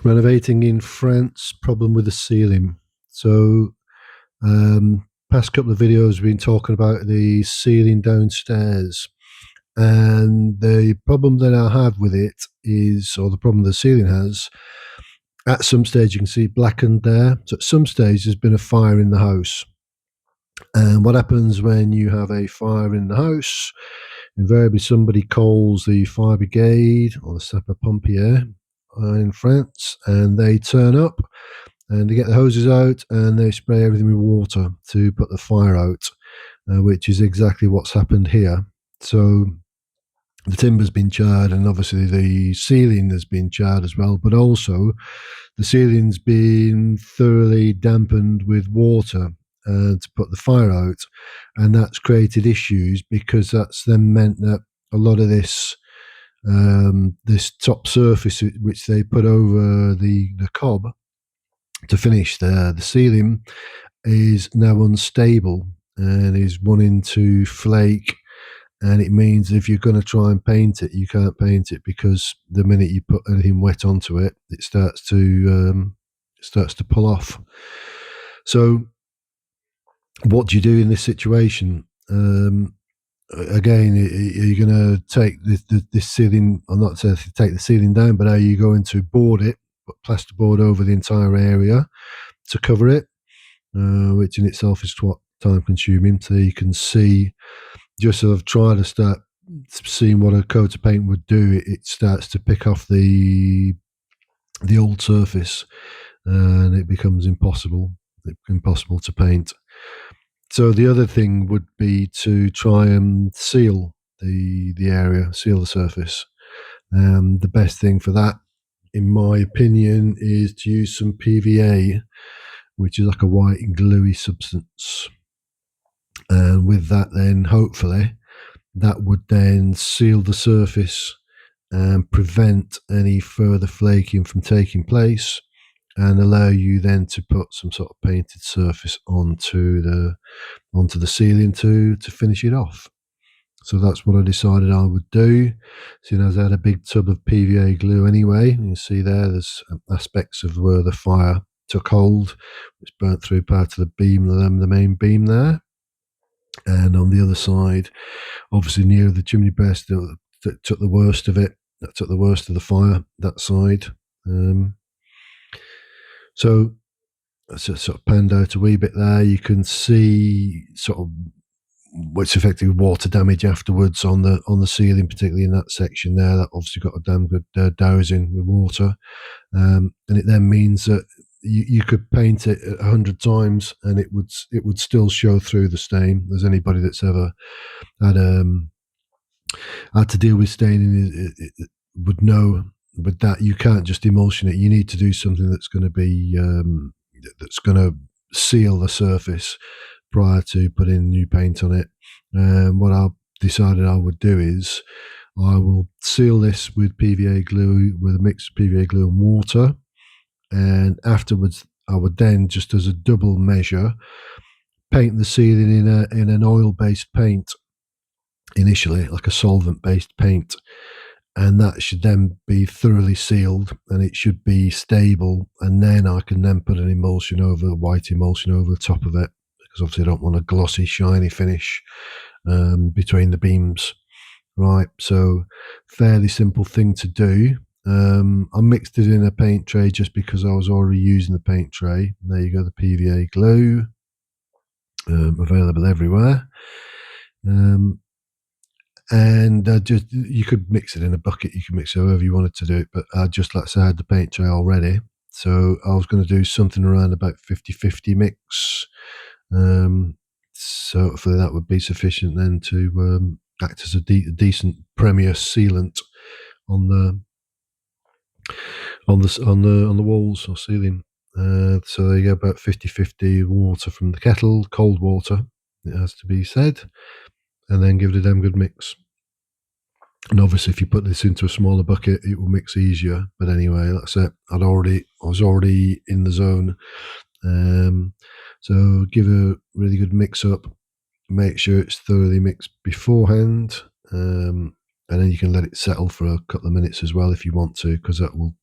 Renovating in France, problem with the ceiling. So, past couple of videos, we've been talking about the ceiling downstairs. And the problem that I have with it is, or the problem the ceiling has, at some stage you can see blackened there. So at some stage there's been a fire in the house. And what happens when you have a fire in the house? Invariably, somebody calls the fire brigade or the sapeur pompier in France, and they turn up and they get the hoses out and they spray everything with water to put the fire out, which is exactly what's happened here. So the timber's been charred, and obviously the ceiling has been charred as well, but also the ceiling's been thoroughly dampened with water to put the fire out, and that's created issues because that's then meant that a lot of this top surface which they put over the cob to finish the ceiling is now unstable and is wanting to flake. And it means if you're going to try and paint it, you can't paint it because the minute you put anything wet onto it, it starts to pull off. So, what do you do in this situation? Again, are you going to take this ceiling, or not to take the ceiling down, but are you going to board it, put plasterboard over the entire area to cover it, which in itself is what time consuming. So you can see, just sort of try to start seeing what a coat of paint would do. It starts to pick off the old surface, and it becomes impossible to paint. So the other thing would be to try and seal the area, seal the surface. The best thing for that, in my opinion, is to use some PVA, which is like a white and gluey substance. And with that, then hopefully that would then seal the surface and prevent any further flaking from taking place, and allow you then to put some sort of painted surface onto the ceiling to finish it off. So that's what I decided I would do. Seeing as I had a big tub of PVA glue anyway, you see there's aspects of where the fire took hold, which burnt through part of the beam, the main beam there. And on the other side, obviously near the chimney breast, that took the worst of it. That took the worst of the fire, that side. So it's just sort of panned out a wee bit there. You can see sort of what's effectively water damage afterwards on the ceiling, particularly in that section there. That obviously got a damn good dousing with water, and it then means that you could paint it 100 times and it would still show through the stain. There's anybody that's ever had to deal with staining it would know. But that you can't just emulsion it. You need to do something that's going to be that's going to seal the surface prior to putting new paint on it. What I decided I would do is I will seal this with PVA glue, with a mix of PVA glue and water, and afterwards I would then, just as a double measure, paint the ceiling in an oil-based paint initially, like a solvent-based paint. And that should then be thoroughly sealed and it should be stable, and then I can then put an emulsion over, a white emulsion over the top of it, because obviously I don't want a glossy shiny finish between the beams. Right, so fairly simple thing to do. I mixed it in a paint tray just because I was already using the paint tray. There you go, the PVA glue, available everywhere. And just, you could mix it in a bucket, you can mix it however you wanted to do it, but just like I said, I had the paint tray already, so I was going to do something around about 50-50 mix. So hopefully that would be sufficient then to act as a decent premier sealant on the walls or ceiling. So there you go, about 50-50 water from the kettle, cold water, it has to be said, and then give it a damn good mix. And obviously, if you put this into a smaller bucket, it will mix easier. But anyway, that's it. I was already in the zone. So give a really good mix up. Make sure it's thoroughly mixed beforehand, and then you can let it settle for a couple of minutes as well if you want to, because that will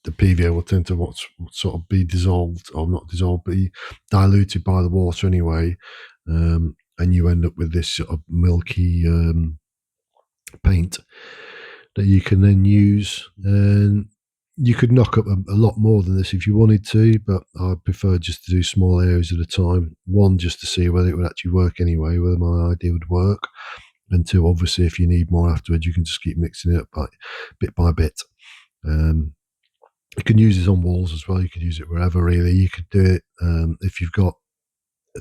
the PVA will tend to sort of be dissolved, or not dissolved, but be diluted by the water anyway, and you end up with this sort of milky paint that you can then use. And you could knock up a lot more than this if you wanted to, but I prefer just to do small areas at a time. One, just to see whether it would actually work anyway, whether my idea would work. And two, obviously, if you need more afterwards, you can just keep mixing it up bit by bit. You can use this on walls as well. You could use it wherever, really. You could do it if you've got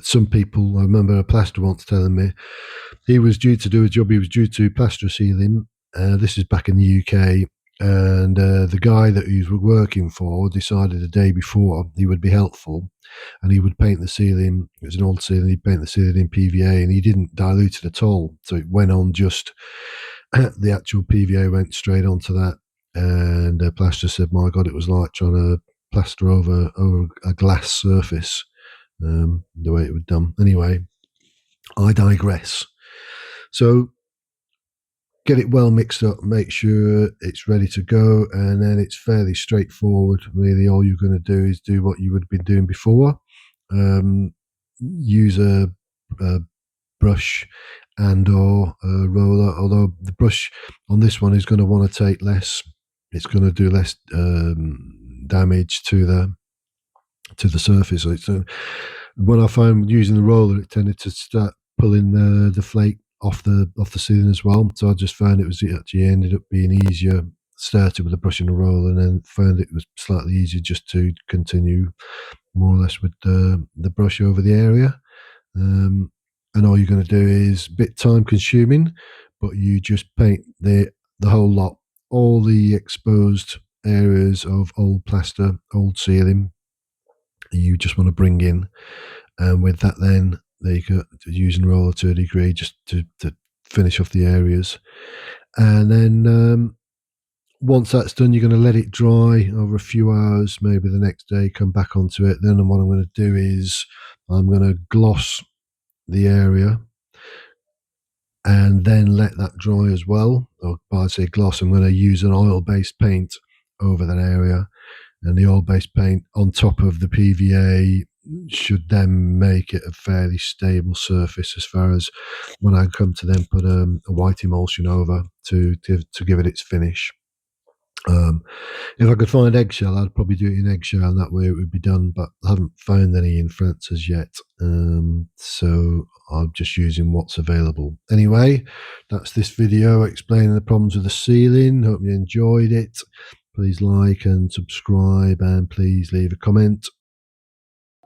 some people. I remember a plasterer once telling me he was due to do a job. He was due to plaster a ceiling. This is back in the UK. And the guy that he was working for decided the day before he would be helpful, and he would paint the ceiling. It was an old ceiling. He'd paint the ceiling in PVA, and he didn't dilute it at all. So it went on just the actual PVA went straight onto that. And the plasterer said, "My God, it was like trying to plaster over a glass surface." The way it was done. Anyway, I digress. So get it well mixed up, make sure it's ready to go, and then it's fairly straightforward. Really, all you're going to do is do what you would have been doing before. Use a brush and or a roller, although the brush on this one is going to want to take less. It's going to do less damage to the surface. So it's, when I found using the roller, it tended to start pulling the flake off the ceiling as well. So I just found it actually ended up being easier. Started with the brush and the roller, and then found it was slightly easier just to continue more or less with the brush over the area. And all you're going to do is a bit time consuming, but you just paint the whole lot, all the exposed areas of old plaster, old ceiling. You just want to bring in, and with that, then you can using roller to a degree just to finish off the areas. And then once that's done, you're going to let it dry over a few hours, maybe the next day, come back onto it. Then what I'm going to do is I'm going to gloss the area and then let that dry as well. Or by say gloss, I'm going to use an oil-based paint over that area, and the oil-based paint on top of the PVA should then make it a fairly stable surface as far as when I come to then put a white emulsion over to give it its finish. If I could find eggshell, I'd probably do it in eggshell, and that way it would be done, but I haven't found any in France as yet. So I'm just using what's available. Anyway, that's this video explaining the problems with the ceiling. Hope you enjoyed it. Please like and subscribe, and please leave a comment.